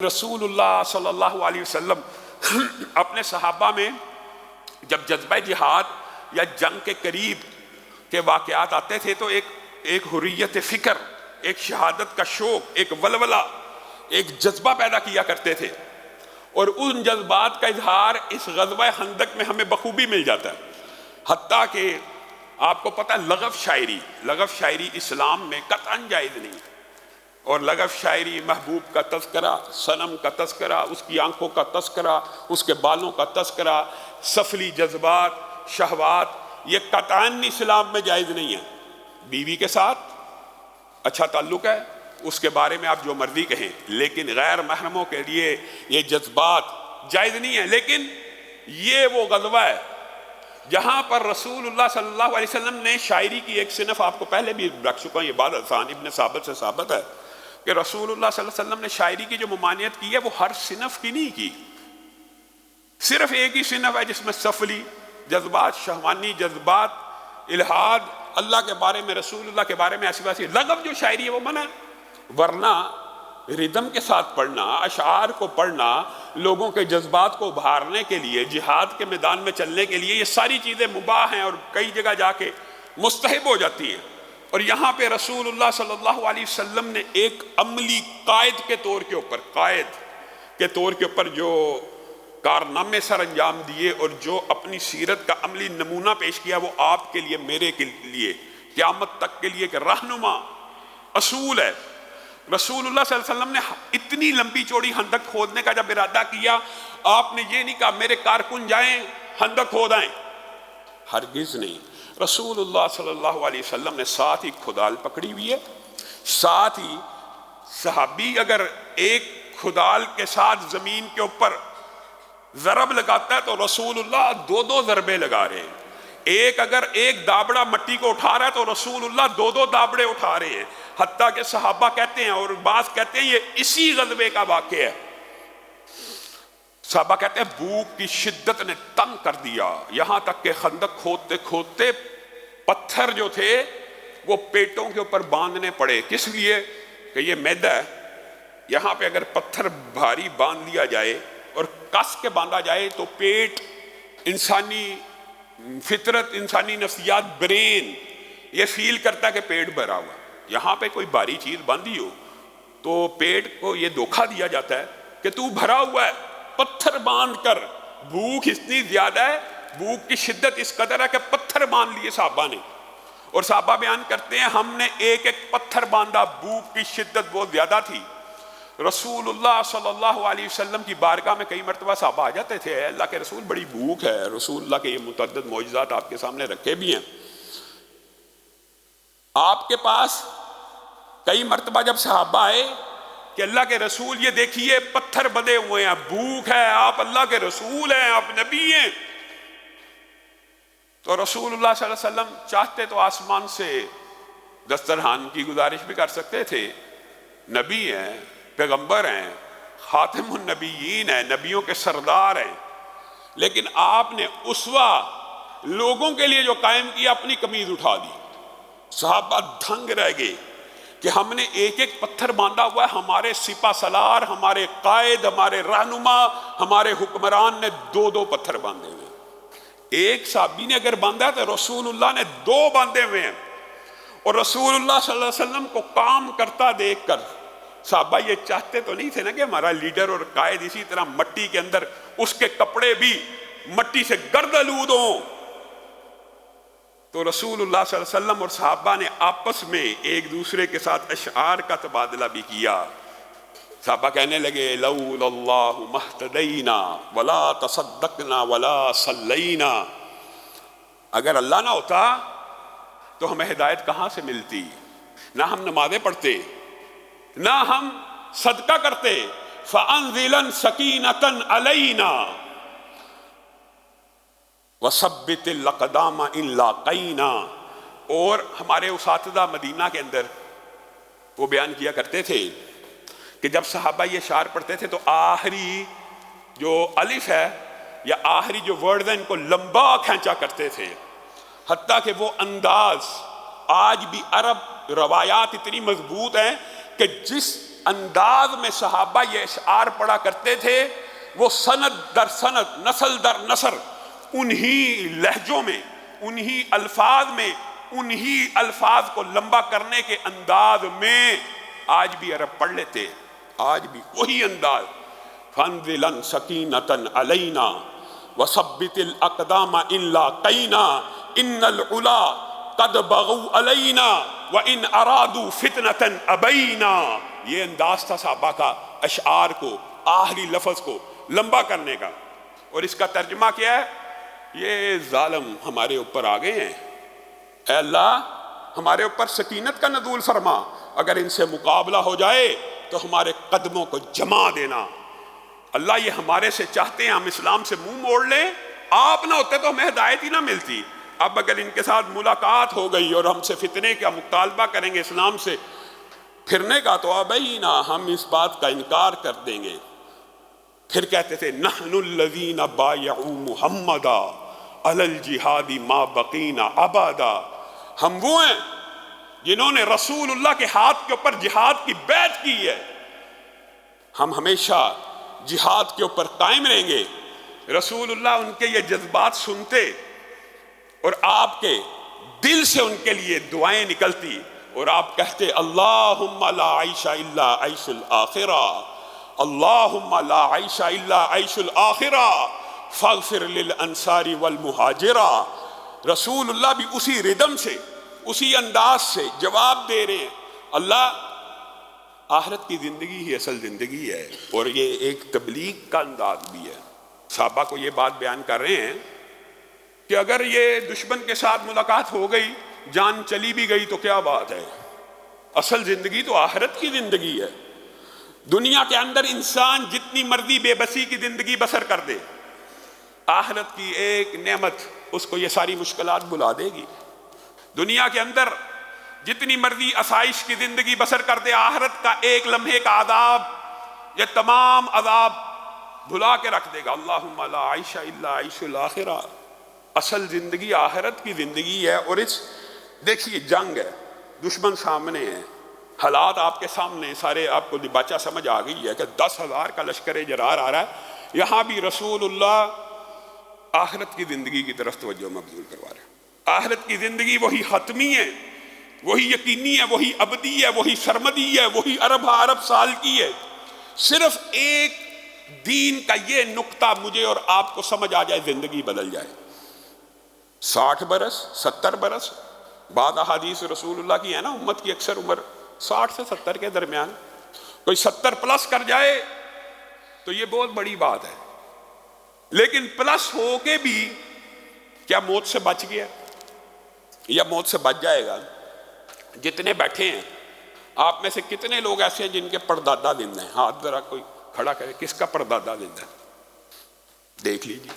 رسول اللہ صلی اللہ علیہ وسلم اپنے صحابہ میں جب جذبہ جہاد یا جنگ کے قریب کے واقعات آتے تھے تو ایک حریت فکر، ایک شہادت کا شوق، ایک ولولہ، ایک جذبہ پیدا کیا کرتے تھے، اور ان جذبات کا اظہار اس غزوہ خندق میں ہمیں بخوبی مل جاتا ہے۔ حتیٰ کہ آپ کو پتہ لغو شاعری اسلام میں قطعاً جائز نہیں، اور لغو شاعری محبوب کا تذکرہ، صنم کا تذکرہ، اس کی آنکھوں کا تذکرہ، اس کے بالوں کا تذکرہ، سفلی جذبات، شہوات، یہ قطعاً اسلام میں جائز نہیں ہے۔ بیوی کے ساتھ اچھا تعلق ہے، اس کے بارے میں آپ جو مرضی کہیں، لیکن غیر محرموں کے لیے یہ جذبات جائز نہیں ہے۔ لیکن یہ وہ غزوہ ہے جہاں پر رسول اللہ صلی اللہ علیہ وسلم نے شاعری کی ایک صنف، آپ کو پہلے بھی رکھ چکا ہوں، یہ بات حسان ابن ثابت سے ثابت ہے کہ رسول اللہ صلی اللہ علیہ وسلم نے شاعری کی جو ممانعت کی ہے وہ ہر صنف کی نہیں کی، صرف ایک ہی صنف ہے جس میں سفلی جذبات، شہوانی جذبات، الہاد، اللہ کے بارے میں، رسول اللہ کے بارے میں ایسی ویسی لغو جو شاعری ہے وہ منع ہے۔ ورنہ ردم کے ساتھ پڑھنا، اشعار کو پڑھنا، لوگوں کے جذبات کو ابھارنے کے لیے، جہاد کے میدان میں چلنے کے لیے، یہ ساری چیزیں مباح ہیں اور کئی جگہ جا کے مستحب ہو جاتی ہیں۔ اور یہاں پہ رسول اللہ صلی اللہ علیہ وسلم نے ایک عملی قائد کے طور کے اوپر جو کارنامے سر انجام دیے اور جو اپنی سیرت کا عملی نمونہ پیش کیا، وہ آپ کے لیے، میرے کے لیے، قیامت تک کے لیے ایک رہنما اصول ہے۔ رسول اللہ صلی اللہ علیہ وسلم نے اتنی لمبی چوڑی خندق کھودنے کا جب ارادہ کیا، آپ نے یہ نہیں کہا میرے کارکن جائیں خندق کھودائیں، ہرگز نہیں۔ رسول اللہ صلی اللہ علیہ وسلم نے ساتھ ہی کھدال پکڑی ہوئی ہے، ساتھ ہی صحابی اگر ایک کھدال کے ساتھ زمین کے اوپر ضرب لگاتا ہے تو رسول اللہ دو ضربے لگا رہے ہیں، ایک اگر ایک دابڑا مٹی کو اٹھا رہا ہے تو رسول اللہ دو دابڑے اٹھا رہے ہیں۔ حتیٰ کہ صحابہ کہتے ہیں اور بعض کہتے ہیں یہ اسی غزوے کا واقعہ ہے، صحابہ کہتے ہیں بھوک کی شدت نے تنگ کر دیا، یہاں تک کہ خندق کھودتے کھودتے پتھر جو تھے وہ پیٹوں کے اوپر باندھنے پڑے۔ کس لیے؟ کہ یہ معدہ ہے، یہاں پہ اگر پتھر بھاری باندھ لیا جائے اور کس کے باندھا جائے تو پیٹ، انسانی فطرت، انسانی نفسیات، برین یہ فیل کرتا ہے کہ پیٹ بھرا ہوا۔ یہاں پہ کوئی بھاری چیز باندھی ہو تو پیٹ کو یہ دھوکہ دیا جاتا ہے کہ تو بھرا ہوا ہے، پتھر باندھ کر۔ بھوک اتنی زیادہ ہے، بھوک کی شدت اس قدر ہے کہ پتھر باندھ لیے صحابہ نے، اور صحابہ بیان کرتے ہیں ہم نے ایک پتھر باندھا، بھوک کی شدت بہت زیادہ تھی۔ رسول اللہ صلی اللہ علیہ وسلم کی بارگاہ میں کئی مرتبہ صحابہ آ جاتے تھے، اللہ کے رسول بڑی بھوک ہے، رسول اللہ کے یہ متعدد معجزات آپ کے سامنے رکھے بھی ہیں۔ آپ کے پاس کئی مرتبہ جب صحابہ آئے کہ اللہ کے رسول یہ دیکھیے پتھر بندھے ہوئے ہیں، بھوک ہے، آپ اللہ کے رسول ہیں، آپ نبی ہیں، تو رسول اللہ صلی اللہ علیہ وسلم چاہتے تو آسمان سے دسترخوان کی گزارش بھی کر سکتے تھے، نبی ہیں، پیغمبر ہیں، خاتم النبیین ہیں، نبیوں کے سردار ہیں، لیکن آپ نے اسوہ لوگوں کے لیے جو قائم کیا، اپنی قمیض اٹھا دی۔ صحابہ دھنگ رہ گئے کہ ہم نے ایک پتھر باندھا ہوا ہے، ہمارے سپہ سالار، ہمارے قائد، ہمارے رہنما، ہمارے حکمران نے دو پتھر باندھے ہوئے ہیں۔ ایک صحابی نے اگر باندھا ہے تو رسول اللہ نے دو باندھے ہوئے ہیں، اور رسول اللہ صلی اللہ علیہ وسلم کو کام کرتا دیکھ کر صحابہ یہ چاہتے تو نہیں تھے نا کہ ہمارا لیڈر اور قائد اسی طرح مٹی کے اندر، اس کے کپڑے بھی مٹی سے گرد آلود ہوں۔ تو رسول اللہ صلی اللہ علیہ وسلم اور صحابہ نے آپس میں ایک دوسرے کے ساتھ اشعار کا تبادلہ بھی کیا۔ صحابہ کہنے لگے لولا اللہ مہتدینا ولا تصدقنا ولا صلینا، اگر اللہ نہ ہوتا تو ہمیں ہدایت کہاں سے ملتی، نہ ہم نمازیں پڑھتے، نہ ہم صدقہ کرتے۔ فَأَنزِلًا سَكِينَةً عَلَيْنَا وَثَبِّتِ الْأَقْدَامَ إِن لَاقَيْنَا۔ اور ہمارے اساتذہ مدینہ کے اندر وہ بیان کیا کرتے تھے کہ جب صحابہ یہ اشعار پڑھتے تھے تو آخری جو الف ہے یا آخری جو ورڈ ہے ان کو لمبا کھینچا کرتے تھے، حتیٰ کہ وہ انداز آج بھی عرب روایات اتنی مضبوط ہیں کہ جس انداز میں صحابہ یہ اشعار پڑھا کرتے تھے، وہ سند در سند، نسل در نسل، انہی لہجوں میں، انہی الفاظ میں، انہی الفاظ کو لمبا کرنے کے انداز میں آج بھی عرب پڑھ لیتے، آج بھی وہی انداز. فانزلن سکینتن علینا وثبت الاقدام ان لاقینا ان العلا قد بغوا علینا وان ارادوا فتنة ابینا. یہ انداز تھا صحابہ کا اشعار کو، آخری لفظ کو لمبا کرنے کا. اور اس کا ترجمہ کیا ہے؟ یہ ظالم ہمارے اوپر آ گئے ہیں، اے اللہ ہمارے اوپر سکینت کا نزول فرما، اگر ان سے مقابلہ ہو جائے تو ہمارے قدموں کو جما دینا. اللہ یہ ہمارے سے چاہتے ہیں ہم اسلام سے منہ موڑ لیں، آپ نہ ہوتے تو ہمیں ہدایت ہی نہ ملتی. اب اگر ان کے ساتھ ملاقات ہو گئی اور ہم سے فتنے کا مطالبہ کریں گے اسلام سے پھرنے کا، تو ابینا، ہم اس بات کا انکار کر دیں گے. پھر کہتے تھے نحن الذین بایعوا محمدا علی الجہاد ما بقینا ابدا. ہم وہ ہیں جنہوں نے رسول اللہ کے ہاتھ کے اوپر جہاد کی بیعت کی ہے، ہم ہمیشہ جہاد کے اوپر قائم رہیں گے. رسول اللہ ان کے یہ جذبات سنتے اور آپ کے دل سے ان کے لیے دعائیں نکلتی اور آپ کہتے اللہم لا عیش الا عیش الآخرہ، اللہم لا عیش الا عیش الآخرہ فاغفر للانصار والمہاجرہ. رسول اللہ بھی اسی ردم سے، اسی انداز سے جواب دے رہے ہیں، اللہ آخرت کی زندگی ہی اصل زندگی ہے. اور یہ ایک تبلیغ کا انداز بھی ہے. صحابہ کو یہ بات بیان کر رہے ہیں کہ اگر یہ دشمن کے ساتھ ملاقات ہو گئی، جان چلی بھی گئی تو کیا بات ہے، اصل زندگی تو آخرت کی زندگی ہے. دنیا کے اندر انسان جتنی مرضی بے بسی کی زندگی بسر کر دے، آخرت کی ایک نعمت اس کو یہ ساری مشکلات بھلا دے گی. دنیا کے اندر جتنی مرضی آسائش کی زندگی بسر کر دے، آخرت کا ایک لمحے کا عذاب یہ تمام عذاب بھلا کے رکھ دے گا. اللہم لا عیش الا عیش الآخرہ، اصل زندگی آخرت کی زندگی ہے. اور اس دیکھیے جنگ ہے، دشمن سامنے ہے، حالات آپ کے سامنے سارے، آپ کو دباچہ سمجھ آ گئی ہے کہ 10,000 کا لشکر جرار آ رہا ہے. یہاں بھی رسول اللہ آخرت کی زندگی کی طرف توجہ مبذول کروا رہے ہیں. آخرت کی زندگی وہی حتمی ہے، وہی یقینی ہے، وہی ابدی ہے، وہی سرمدی ہے، وہی ارب سال کی ہے. صرف ایک دین کا یہ نقطہ مجھے اور آپ کو سمجھ آ جائے، زندگی بدل جائے. 60 برس 70 برس، بعض احادیث رسول اللہ کی ہے نا، امت کی اکثر عمر 60 سے 70 کے درمیان، کوئی 70 پلس کر جائے تو یہ بہت بڑی بات ہے. لیکن پلس ہو کے بھی کیا موت سے بچ گیا یا موت سے بچ جائے گا؟ جتنے بیٹھے ہیں آپ میں سے کتنے لوگ ایسے ہیں جن کے پردادا زندہ ہیں؟ ہاتھ ذرا کوئی کھڑا کرے، کس کا پردادا زندہ ہے؟ دیکھ لیجیے.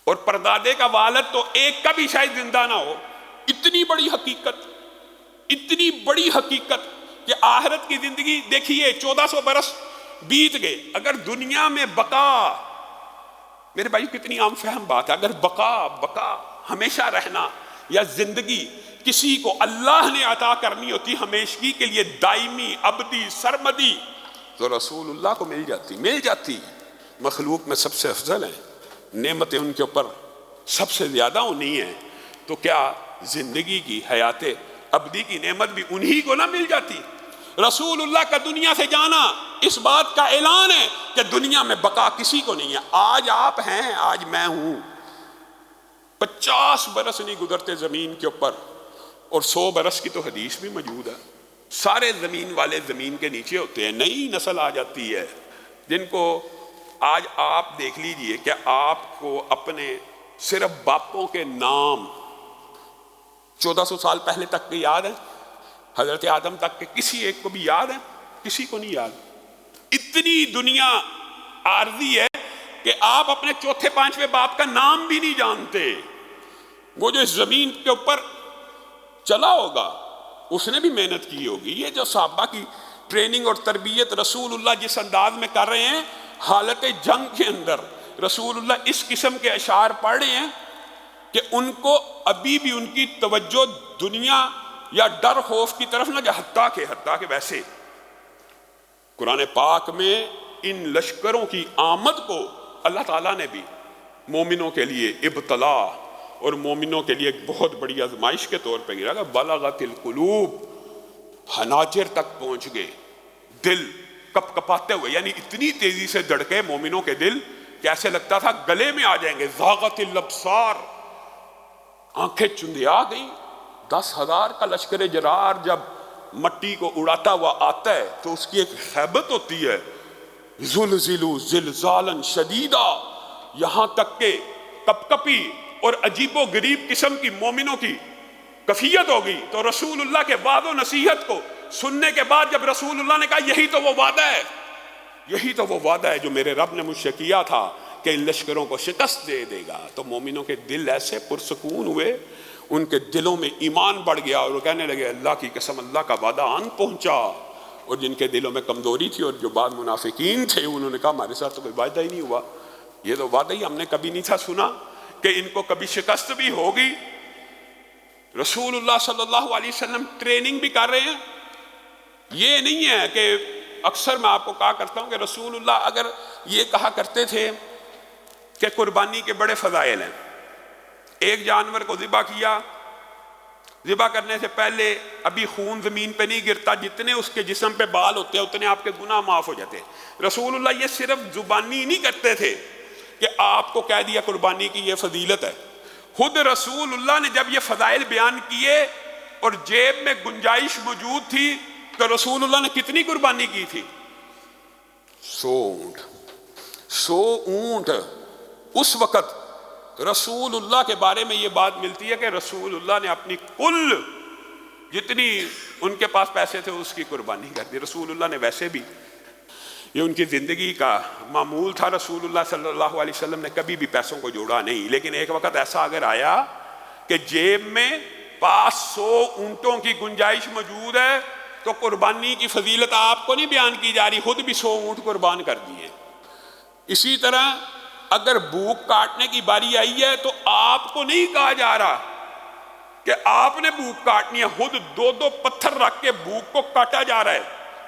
اور پردادے کا والد تو ایک کا بھی شاید زندہ نہ ہو. اتنی بڑی حقیقت، اتنی بڑی حقیقت کہ آخرت کی زندگی دیکھیے 1400 برس بیت گئے. اگر دنیا میں بقا، میرے بھائی کتنی عام فہم بات ہے، اگر بقا ہمیشہ رہنا یا زندگی کسی کو اللہ نے عطا کرنی ہوتی ہمیشگی کے لیے، دائمی ابدی سرمدی، تو رسول اللہ کو مل جاتی. مخلوق میں سب سے افضل ہیں، نعمتیں ان کے اوپر سب سے زیادہ ہونی ہیں، تو کیا زندگی کی حیات ابدی کی نعمت بھی انہی کو نہ مل جاتی؟ رسول اللہ کا دنیا سے جانا اس بات کا اعلان ہے کہ دنیا میں بقا کسی کو نہیں ہے. آج آپ ہیں، آج میں ہوں، 50 برس نہیں گزرتے زمین کے اوپر، اور 100 برس کی تو حدیث بھی موجود ہے. سارے زمین والے زمین کے نیچے ہوتے ہیں، نئی نسل آ جاتی ہے جن کو آج آپ دیکھ لیجئے کہ آپ کو اپنے صرف باپوں کے نام 1400 سال پہلے تک کے یاد ہیں، حضرت آدم تک کے کسی ایک کو بھی یاد ہے؟ کسی کو نہیں یاد. اتنی دنیا عارضی ہے کہ آپ اپنے چوتھے پانچویں باپ کا نام بھی نہیں جانتے. وہ جو اس زمین کے اوپر چلا ہوگا اس نے بھی محنت کی ہوگی. یہ جو صحابہ کی ٹریننگ اور تربیت رسول اللہ جس انداز میں کر رہے ہیں، حالت جنگ کے اندر رسول اللہ اس قسم کے اشعار پڑھ رہے ہیں کہ ان کو ابھی بھی ان کی توجہ دنیا یا ڈر خوف کی طرف نہ جا، حتیٰ کہ ویسے قرآن پاک میں ان لشکروں کی آمد کو اللہ تعالیٰ نے بھی مومنوں کے لیے ابتلا اور مومنوں کے لیے ایک بہت بڑی آزمائش کے طور پہ گرا کہ بلغت القلوب، حناجر تک پہنچ گئے، دل کپ کپاتے ہوئے، یعنی اتنی تیزی سے دھڑکے مومنوں کے دل کہ ایسے لگتا تھا گلے میں آ جائیں گے۔ زاغت الابصار، آنکھیں چندیا گئیں۔ 10,000 کا لشکر جرار جب مٹی کو اڑاتا ہوا آتا ہے تو اس کی ایک ہیبت ہوتی ہے، زلزلوا زلزالا شدیدا، یہاں تک کہ کپ کپی اور عجیب و غریب قسم کی مومنوں کی کفیت ہوگی۔ تو رسول اللہ کے وعد و نصیحت کو سننے کے بعد جب رسول اللہ نے کہا یہی تو وہ وعدہ ہے، یہی تو وہ وعدہ ہے جو میرے رب نے مجھ سے کیا تھا کہ ان لشکروں کو شکست دے دے گا، تو مومنوں کے دل ایسے پرسکون ہوئے، ان کے دلوں میں ایمان بڑھ گیا اور وہ کہنے لگے اللہ کی قسم اللہ کا وعدہ آن پہنچا۔ اور جن کے دلوں میں کمزوری تھی اور جو بعض منافقین تھے انہوں نے کہا ہمارے ساتھ تو کوئی وعدہ ہی نہیں ہوا، یہ تو وعدہ ہی ہم نے کبھی نہیں تھا سنا کہ ان کو کبھی شکست بھی ہوگی۔ رسول اللہ صلی اللہ علیہ وسلم ٹریننگ بھی کر رہے ہیں۔ یہ نہیں ہے کہ اکثر میں آپ کو کہا کرتا ہوں کہ رسول اللہ اگر یہ کہا کرتے تھے کہ قربانی کے بڑے فضائل ہیں، ایک جانور کو ذبح کیا، ذبح کرنے سے پہلے ابھی خون زمین پہ نہیں گرتا، جتنے اس کے جسم پہ بال ہوتے ہیں اتنے آپ کے گناہ معاف ہو جاتے ہیں۔ رسول اللہ یہ صرف زبانی نہیں کرتے تھے کہ آپ کو کہہ دیا قربانی کی یہ فضیلت ہے، خود رسول اللہ نے جب یہ فضائل بیان کیے اور جیب میں گنجائش موجود تھی تو رسول اللہ نے کتنی قربانی کی تھی؟ 100 اونٹ۔ اس وقت رسول اللہ کے بارے میں یہ بات ملتی ہے کہ رسول اللہ نے اپنی کل جتنی ان کے پاس پیسے تھے اس کی قربانی کر دی۔ رسول اللہ نے ویسے بھی یہ ان کی زندگی کا معمول تھا، رسول اللہ صلی اللہ علیہ وسلم نے کبھی بھی پیسوں کو جوڑا نہیں، لیکن ایک وقت ایسا اگر آیا کہ جیب میں 500 اونٹوں کی گنجائش موجود ہے تو قربانی کی فضیلت آپ کو نہیں بیان کی جا رہی، خود بھی 100 اونٹ قربان کر دیے۔ اسی طرح اگر بھوک کاٹنے کی باری آئی ہے تو آپ کو نہیں کہا جا رہا کہ آپ نے بھوک کاٹنی ہے، خود 2 پتھر رکھ کے بھوک کو کاٹا جا رہا ہے۔